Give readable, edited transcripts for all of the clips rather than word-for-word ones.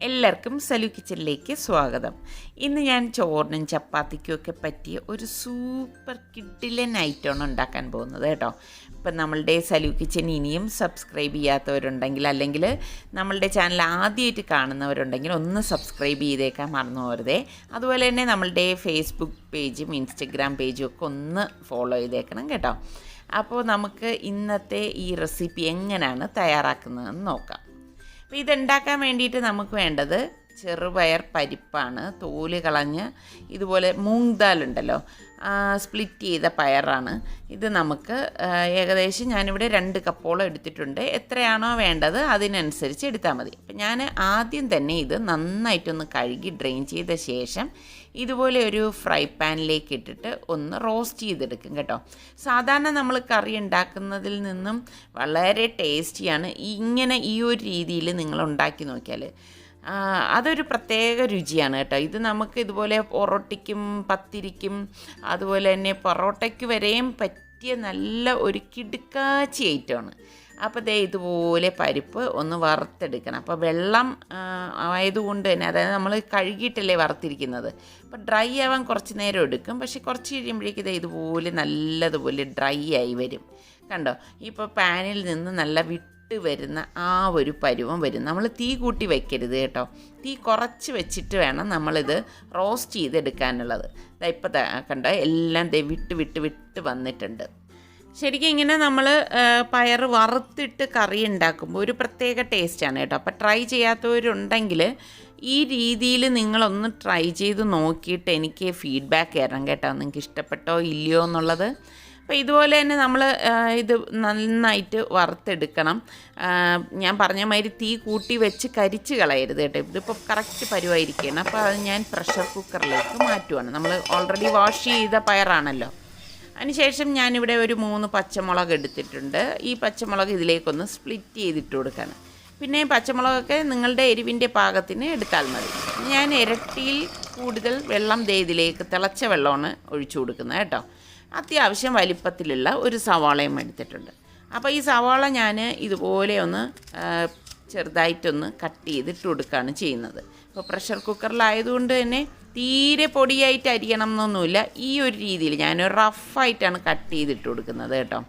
എല്ലാവർക്കും സലു കിച്ചണിലേക്ക് സ്വാഗതം. ഇന്ന് ഞാൻ ചോറിനും ചപ്പാത്തിക്കും ഒക്കെ പറ്റിയ ഒരു സൂപ്പർ കിഡിലൻ ഐറ്റമാണ് ഉണ്ടാക്കാൻ പോകുന്നത് കേട്ടോ. ഇപ്പം നമ്മളുടെ സലു കിച്ചൺ ഇനിയും സബ്സ്ക്രൈബ് ചെയ്യാത്തവരുണ്ടെങ്കിൽ, അല്ലെങ്കിൽ നമ്മളുടെ ചാനൽ ആദ്യമായിട്ട് കാണുന്നവരുണ്ടെങ്കിൽ ഒന്ന് സബ്സ്ക്രൈബ് ചെയ്തേക്കാൻ മറന്നു പോകരുതേ. അതുപോലെ തന്നെ നമ്മളുടെ ഫേസ്ബുക്ക് പേജും ഇൻസ്റ്റഗ്രാം പേജും ഒക്കെ ഒന്ന് ഫോളോ ചെയ്തേക്കണം കേട്ടോ. അപ്പോൾ നമുക്ക് ഇന്നത്തെ ഈ റെസിപ്പി എങ്ങനെയാണ് തയ്യാറാക്കുന്നതെന്ന് നോക്കാം. അപ്പോൾ ഇതുണ്ടാക്കാൻ വേണ്ടിയിട്ട് നമുക്ക് വേണ്ടത് ചെറുപയർ പരിപ്പാണ്, തോല് കളഞ്ഞ് ഇതുപോലെ മൂങ് ദാൽ ഉണ്ടല്ലോ, സ്പ്ലിറ്റ് ചെയ്ത പയറാണ്. ഇത് നമുക്ക് ഏകദേശം ഞാനിവിടെ 2 കപ്പോളം എടുത്തിട്ടുണ്ട്. എത്രയാണോ വേണ്ടത് അതിനനുസരിച്ച് എടുത്താൽ മതി. അപ്പം ഞാൻ ആദ്യം തന്നെ ഇത് നന്നായിട്ടൊന്ന് കഴുകി ഡ്രെയിൻ ചെയ്ത ശേഷം ഇതുപോലെ ഒരു ഫ്രൈ പാനിലേക്ക് ഇട്ടിട്ട് ഒന്ന് റോസ്റ്റ് ചെയ്തെടുക്കും കേട്ടോ. സാധാരണ നമ്മൾ കറി ഉണ്ടാക്കുന്നതിൽ നിന്നും വളരെ ടേസ്റ്റിയാണ്. ഇങ്ങനെ ഈ ഒരു രീതിയിൽ നിങ്ങൾ ഉണ്ടാക്കി നോക്കിയാൽ അതൊരു പ്രത്യേക രുചിയാണ് കേട്ടോ. ഇത് നമുക്ക് ഇതുപോലെ പൊറോട്ടയ്ക്കും പത്തിരിക്കും അതുപോലെ തന്നെ പൊറോട്ടയ്ക്ക് വരെയും പറ്റിയ നല്ല ഒരു കിടുക്കാച്ചി ഐറ്റമാണ്. അപ്പോൾ ദേ ഇതുപോലെ പരിപ്പ് ഒന്ന് വറുത്തെടുക്കണം. അപ്പോൾ വെള്ളം ആയതുകൊണ്ട് തന്നെ, അതായത് നമ്മൾ കഴുകിയിട്ടല്ലേ വറുത്തിരിക്കുന്നത്, അപ്പോൾ ഡ്രൈ ആവാൻ കുറച്ച് നേരം എടുക്കും. പക്ഷേ കുറച്ച് കഴിയുമ്പോഴേക്കും ഇത് ഇതുപോലെ നല്ലതുപോലെ ഡ്രൈ ആയി വരും. കണ്ടോ, ഇപ്പോൾ പാനിൽ നിന്ന് നല്ല വരുന്ന ആ ഒരു പരുവം വരും. നമ്മൾ തീ കൂട്ടി വയ്ക്കരുത് കേട്ടോ. തീ കുറച്ച് വെച്ചിട്ട് വേണം നമ്മളിത് റോസ്റ്റ് ചെയ്തെടുക്കാനുള്ളത്. ഇപ്പോൾ കണ്ടോ, എല്ലാം വിട്ട് വന്നിട്ടുണ്ട്. ശരിക്കും ഇങ്ങനെ നമ്മൾ പയർ വറുത്തിട്ട് കറി ഉണ്ടാക്കുമ്പോൾ ഒരു പ്രത്യേക ടേസ്റ്റാണ് കേട്ടോ. അപ്പോൾ ട്രൈ ചെയ്യാത്തവരുണ്ടെങ്കിൽ ഈ രീതിയിൽ നിങ്ങളൊന്ന് ട്രൈ ചെയ്ത് നോക്കിയിട്ട് എനിക്ക് ഫീഡ്ബാക്ക് തരണം കേട്ടോ, നിങ്ങൾക്ക് ഇഷ്ടപ്പെട്ടോ ഇല്ലയോ എന്നുള്ളത്. അപ്പോൾ ഇതുപോലെ തന്നെ നമ്മൾ ഇത് നന്നായിട്ട് വറുത്തെടുക്കണം. ഞാൻ പറഞ്ഞ മാതിരി തീ കൂട്ടി വെച്ച് കരിച്ച് കളയരുത് കേട്ടോ. ഇതിപ്പോൾ കറക്റ്റ് പരുവായിരിക്കുകയാണ്. അപ്പോൾ അത് ഞാൻ പ്രഷർ കുക്കറിലേക്ക് മാറ്റുവാണ്. നമ്മൾ ഓൾറെഡി വാഷ് ചെയ്ത പയറാണല്ലോ. അതിനുശേഷം ഞാനിവിടെ ഒരു 3 പച്ചമുളക് എടുത്തിട്ടുണ്ട്. ഈ പച്ചമുളക് ഇതിലേക്കൊന്ന് സ്പ്ലിറ്റ് ചെയ്തിട്ട് കൊടുക്കണം. പിന്നെ പച്ചമുളകൊക്കെ നിങ്ങളുടെ എരിവിൻ്റെ പാകത്തിന് എടുത്താൽ മതി. ഞാൻ ഇരട്ടിയിൽ കൂടുതൽ വെള്ളം ഇതിലേക്ക് തിളച്ച വെള്ളമാണ് ഒഴിച്ചു കൊടുക്കുന്നത് കേട്ടോ. അത്യാവശ്യം വലിപ്പത്തിലുള്ള ഒരു സവാളയും എടുത്തിട്ടുണ്ട്. അപ്പോൾ ഈ സവാള ഞാൻ ഇതുപോലെ ഒന്ന് ചെറുതായിട്ടൊന്ന് കട്ട് ചെയ്തിട്ട് കൊടുക്കുകയാണ് ചെയ്യുന്നത്. ഇപ്പോൾ പ്രഷർ കുക്കറിലായതുകൊണ്ട് തന്നെ തീരെ പൊടിയായിട്ട് അരിയണം എന്നൊന്നുമില്ല. ഈ ഒരു രീതിയിൽ ഞാനൊരു റഫായിട്ടാണ് കട്ട് ചെയ്തിട്ട് കൊടുക്കുന്നത് കേട്ടോ.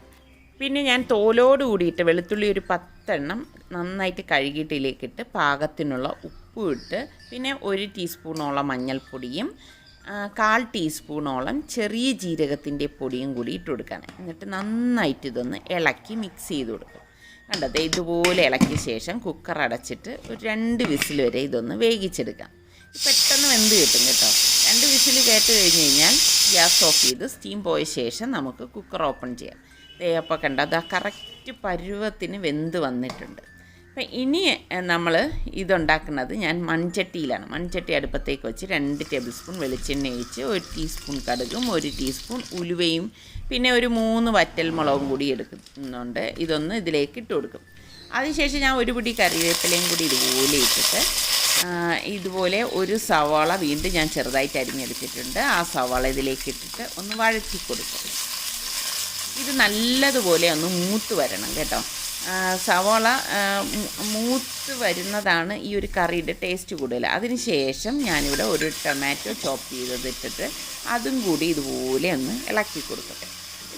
പിന്നെ ഞാൻ തോലോട് കൂടിയിട്ട് വെളുത്തുള്ളി ഒരു 10 എണ്ണം നന്നായിട്ട് കഴുകിയിട്ടിലേക്കിട്ട് പാകത്തിനുള്ള ഉപ്പും ഇട്ട്, പിന്നെ 1 ടീസ്പൂണോളം മഞ്ഞൾപ്പൊടിയും 1/4 ടീസ്പൂണോളം ചെറിയ ജീരകത്തിൻ്റെ പൊടിയും കൂടി ഇട്ട് കൊടുക്കണം. എന്നിട്ട് നന്നായിട്ട് ഇതൊന്ന് ഇളക്കി മിക്സ് ചെയ്ത് കൊടുക്കും. കണ്ടത് ഇതുപോലെ ഇളക്കിയ ശേഷം കുക്കർ അടച്ചിട്ട് ഒരു 2 വിസിൽ വരെ ഇതൊന്ന് വേവിച്ചെടുക്കാം. പെട്ടെന്ന് വെന്ത് കിട്ടും കേട്ടോ. 2 വിസിൽ കേട്ട് കഴിഞ്ഞ് കഴിഞ്ഞാൽ ഗ്യാസ് ഓഫ് ചെയ്ത് സ്റ്റീം പോയ ശേഷം നമുക്ക് കുക്കർ ഓപ്പൺ ചെയ്യാം. അപ്പോൾ കണ്ടത് ആ കറക്റ്റ് പരുവത്തിന് വെന്ത് വന്നിട്ടുണ്ട്. അപ്പം ഇനി നമ്മൾ ഇതുണ്ടാക്കുന്നത് ഞാൻ മൺചട്ടിയിലാണ്. മൺചട്ടി അടുപ്പത്തേക്ക് വെച്ച് 2 ടേബിൾ സ്പൂൺ വെളിച്ചെണ്ണ ഒഴിച്ച് 1 ടീസ്പൂൺ കടുകും 1 ടീസ്പൂൺ ഉലുവയും പിന്നെ ഒരു 3 വറ്റൽമുളകും കൂടി എടുക്കുന്നുണ്ട്. ഇതൊന്ന് ഇതിലേക്ക് ഇട്ട് കൊടുക്കും. അതിനുശേഷം ഞാൻ 1 പിടി കറിവേപ്പിലയും കൂടി ഇതുപോലെ ഇട്ടിട്ട് ഇതുപോലെ ഒരു സവാള വീണ്ടും ഞാൻ ചെറുതായിട്ട് അരിഞ്ഞെടുത്തിട്ടുണ്ട്. ആ സവാള ഇതിലേക്ക് ഇട്ടിട്ട് ഒന്ന് വഴറ്റി കൊടുക്കും. ഇത് നല്ലതുപോലെ ഒന്ന് മൂത്ത് വരണം കേട്ടോ. സവാള മൂത്ത് വരുന്നതാണ് ഈ ഒരു കറിയുടെ ടേസ്റ്റ് കൂടുതൽ. അതിനുശേഷം ഞാനിവിടെ 1 ടൊമാറ്റോ ചോപ്പ് ചെയ്തതിട്ടിട്ട് അതും കൂടി ഇതുപോലെ ഒന്ന് ഇളക്കി കൊടുക്കട്ടെ.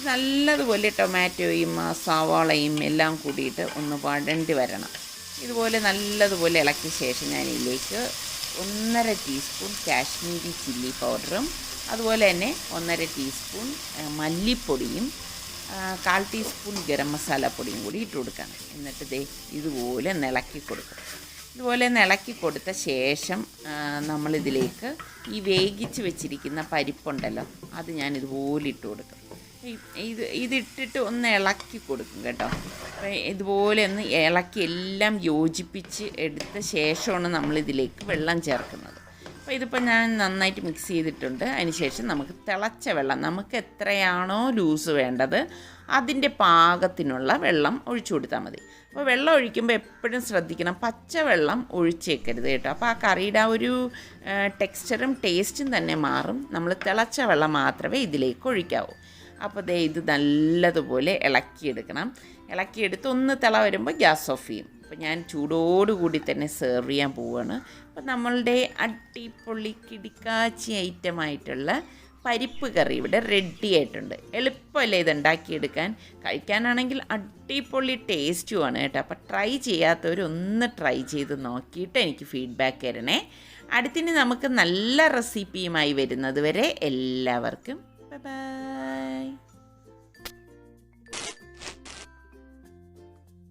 നല്ലതുപോലെ ടൊമാറ്റോയും സവാളയും എല്ലാം കൂടിയിട്ട് ഒന്ന് വഴണ്ടി വരണം. ഇതുപോലെ നല്ലതുപോലെ ഇളക്കിയ ശേഷം ഞാൻ ഇതിലേക്ക് 1.5 ടീസ്പൂൺ കാശ്മീരി ചില്ലി പൗഡറും അതുപോലെ തന്നെ 1.5 ടീസ്പൂൺ മല്ലിപ്പൊടിയും 1/4 ടീസ്പൂൺ ഗരം മസാല പൊടിയും കൂടി ഇട്ട് കൊടുക്കണം. എന്നിട്ട് ഇതുപോലെ ഇളക്കി കൊടുക്കും. ഇതുപോലെ ഇളക്കി കൊടുത്ത ശേഷം നമ്മളിതിലേക്ക് ഈ വേവിച്ച് വെച്ചിരിക്കുന്ന പരിപ്പുണ്ടല്ലോ, അത് ഞാൻ ഇതുപോലെ ഇട്ട് കൊടുക്കും. ഇതിട്ടിട്ട് ഒന്ന് ഇളക്കി കൊടുക്കും കേട്ടോ. അപ്പോൾ ഇതുപോലെ ഒന്ന് ഇളക്കി എല്ലാം യോജിപ്പിച്ച് എടുത്ത ശേഷമാണ് നമ്മളിതിലേക്ക് വെള്ളം ചേർക്കുന്നത്. അപ്പോൾ ഇതിപ്പോൾ ഞാൻ നന്നായിട്ട് മിക്സ് ചെയ്തിട്ടുണ്ട്. അതിനുശേഷം നമുക്ക് തിളച്ച വെള്ളം, നമുക്ക് എത്രയാണോ ലൂസ് വേണ്ടത് അതിൻ്റെ പാകത്തിനുള്ള വെള്ളം ഒഴിച്ചു കൊടുത്താൽ മതി. അപ്പോൾ വെള്ളം ഒഴിക്കുമ്പോൾ എപ്പോഴും ശ്രദ്ധിക്കണം, പച്ചവെള്ളം ഒഴിച്ചേക്കരുത് കേട്ടോ. അപ്പോൾ ആ കറിയുടെ ആ ഒരു ടെക്സ്ചറും ടേസ്റ്റും തന്നെ മാറും. നമ്മൾ തിളച്ച വെള്ളം മാത്രമേ ഇതിലേക്ക് ഒഴിക്കാവൂ. അപ്പോൾ ഇത് നല്ലതുപോലെ ഇളക്കിയെടുക്കണം. ഇളക്കിയെടുത്ത് ഒന്ന് തിള വരുമ്പോൾ ഗ്യാസ് ഓഫ് ചെയ്യും. അപ്പോൾ അപ്പോൾ ഞാൻ ചൂടോടുകൂടി തന്നെ സെർവ് ചെയ്യാൻ പോവുകയാണ്. അപ്പോൾ നമ്മളുടെ അടിപൊളി കിടിക്കാച്ചി ഐറ്റമായിട്ടുള്ള പരിപ്പ് കറി ഇവിടെ റെഡി ആയിട്ടുണ്ട്. എളുപ്പമല്ലേ ഇത് ഉണ്ടാക്കിയെടുക്കാൻ, കഴിക്കാനാണെങ്കിൽ അടിപൊളി ടേസ്റ്റുമാണ് കേട്ടോ. അപ്പോൾ ട്രൈ ചെയ്യാത്തവരൊന്ന് ട്രൈ ചെയ്ത് നോക്കിയിട്ട് എനിക്ക് ഫീഡ്ബാക്ക് തരണേ. അടുത്തിന് നമുക്ക് നല്ല റെസിപ്പിയുമായി വരുന്നത് വരെ എല്ലാവർക്കും ബൈ ബൈ.